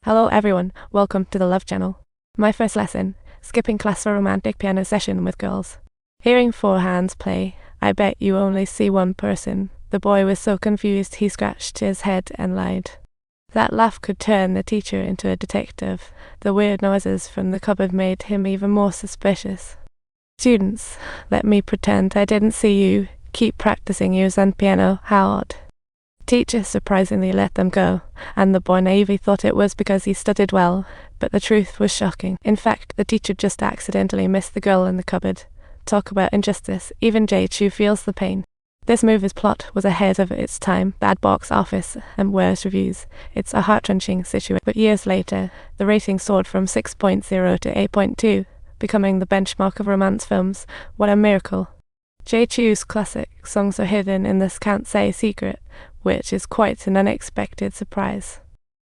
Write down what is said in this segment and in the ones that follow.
Hello everyone, welcome to the Love Channel. My first lesson, skipping class for a romantic piano session with girls. Hearing four hands play, I bet you only see one person. The boy was so confused he scratched his head and lied. That laugh could turn the teacher into a detective. The weird noises from the cupboard made him even more suspicious. Students, let me pretend I didn't see you. Keep practicing yours on piano, how odd. Teacher surprisingly let them go, and the boy naively thought it was because he studied well, but the truth was shocking. In fact, the teacher just accidentally missed the girl in the cupboard. Talk about injustice, even Chou feels the pain. This movie's plot was ahead of its time, bad box office and worse reviews. It's a heart-wrenching situation, but years later, the rating soared from 6.0 to 8.2, becoming the benchmark of romance films. What a miracle. Chou's classic songs are hidden in this Can't Say secret, which is quite an unexpected surprise.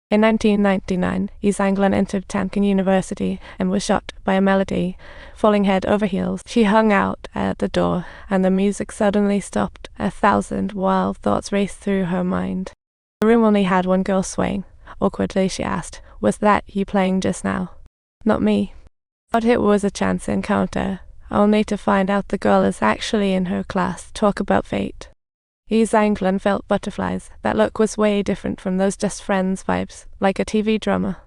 In 1999, East Anglia entered Tamkin University and was shocked by a melody. Falling head over heels, she hung out at the door, and the music suddenly stopped. 1,000 wild thoughts raced through her mind. The room only had one girl swaying. Awkwardly she asked, "Was that you playing just now?" "Not me." But it was a chance encounter, only to find out the girl is actually in her class. Talk about fate. East Anglia felt butterflies. That look was way different from those just friends vibes, like a TV drama.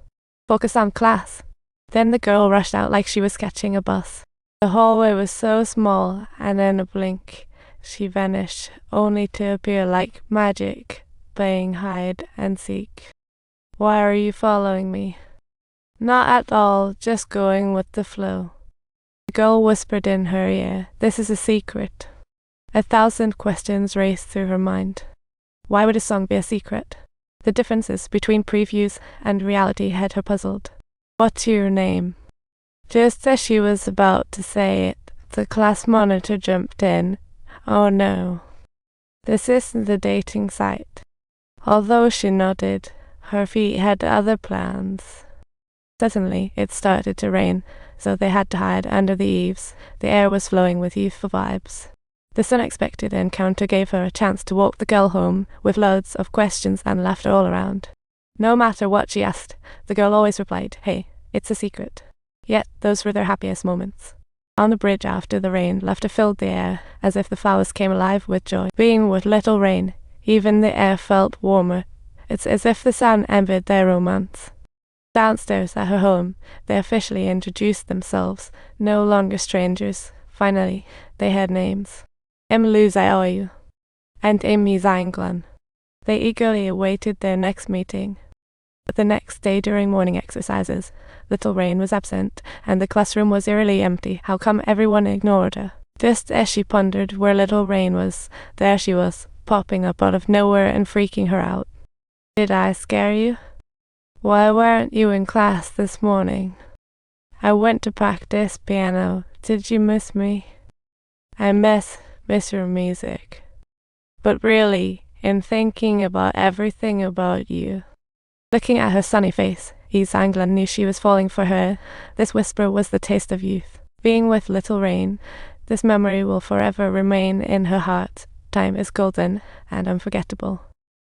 Focus on class. Then the girl rushed out like she was catching a bus. The hallway was so small, and in a blink, she vanished, only to appear like magic, playing hide and seek. "Why are you following me?" "Not at all, just going with the flow." The girl whispered in her ear, "This is a secret." 1,000 questions raced through her mind. Why would a song be a secret? The differences between previews and reality had her puzzled. "What's your name?" Just as she was about to say it, the class monitor jumped in. "Oh no. This isn't the dating site." Although she nodded, her feet had other plans. Suddenly, it started to rain, so they had to hide under the eaves. The air was flowing with youthful vibes. This unexpected encounter gave her a chance to walk the girl home with loads of questions and laughter all around. No matter what she asked, the girl always replied, "Hey, it's a secret." Yet those were their happiest moments. On the bridge after the rain, laughter filled the air, as if the flowers came alive with joy. Being with little Rain, even the air felt warmer. It's as if the sun envied their romance. Downstairs at her home, they officially introduced themselves, no longer strangers. Finally, they had names. Luz and East Anglia. They eagerly awaited their next meeting. But the next day during morning exercises, little Rain was absent, and the classroom was eerily empty. How come everyone ignored her? Just as she pondered where little Rain was, there she was, popping up out of nowhere and freaking her out. "Did I scare you? Why weren't you in class this morning?" "I went to practice piano. Did you miss me?" "I miss your music. But really, in thinking about everything about you." Looking at her sunny face, East Anglia knew she was falling for her. This whisper was the taste of youth. Being with little Rain, this memory will forever remain in her heart. Time is golden and unforgettable.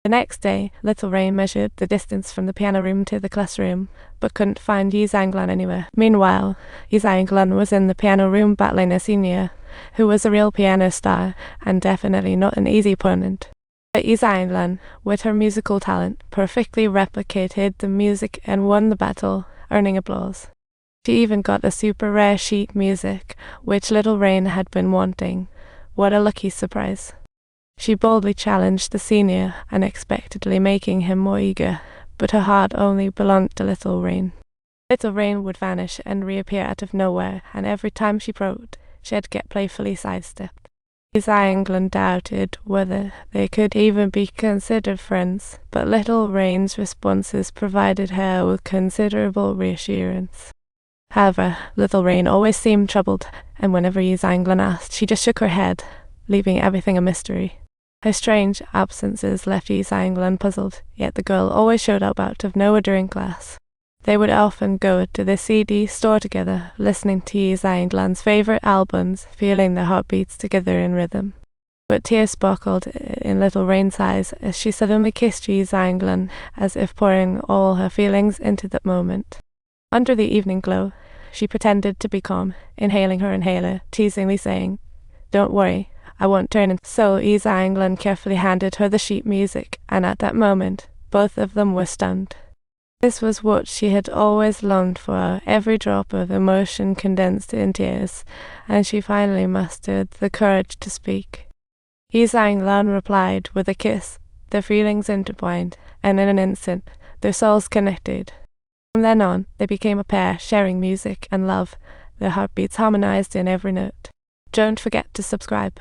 The next day, little Rain measured the distance from the piano room to the classroom, but couldn't find East Anglia anywhere. Meanwhile, East Anglia was in the piano room battling a senior, who was a real piano star, and definitely not an easy opponent. But East Anglia, with her musical talent, perfectly replicated the music and won the battle, earning applause. She even got a super rare sheet music, which little Rain had been wanting. What a lucky surprise. She boldly challenged the senior, unexpectedly making him more eager, but her heart only belonged to little Rain. Little Rain would vanish and reappear out of nowhere, and every time she probed, she'd get playfully sidestepped. East Anglia doubted whether they could even be considered friends, but little Rain's responses provided her with considerable reassurance. However, little Rain always seemed troubled, and whenever East Anglia asked, she just shook her head, leaving everything a mystery. Her strange absences left East Anglia puzzled, yet the girl always showed up out of nowhere during class. They would often go to the CD store together, listening to East Anglia's favorite albums, feeling their heartbeats together in rhythm. but tears sparkled in little rain's eyes as she suddenly kissed Yi Zhanglan, as if pouring all her feelings into that moment. Under the evening glow, she pretended to be calm, inhaling her inhaler, teasingly saying, "Don't worry, I won't turn in." So Yi Zhanglan carefully handed her the sheet music, and at that moment, both of them were stunned. This was what she had always longed for, every drop of emotion condensed in tears, and she finally mustered the courage to speak. Yi Zhanglan replied with a kiss, their feelings intertwined, and in an instant, their souls connected. From then on, they became a pair, sharing music and love, their heartbeats harmonized in every note. Don't forget to subscribe.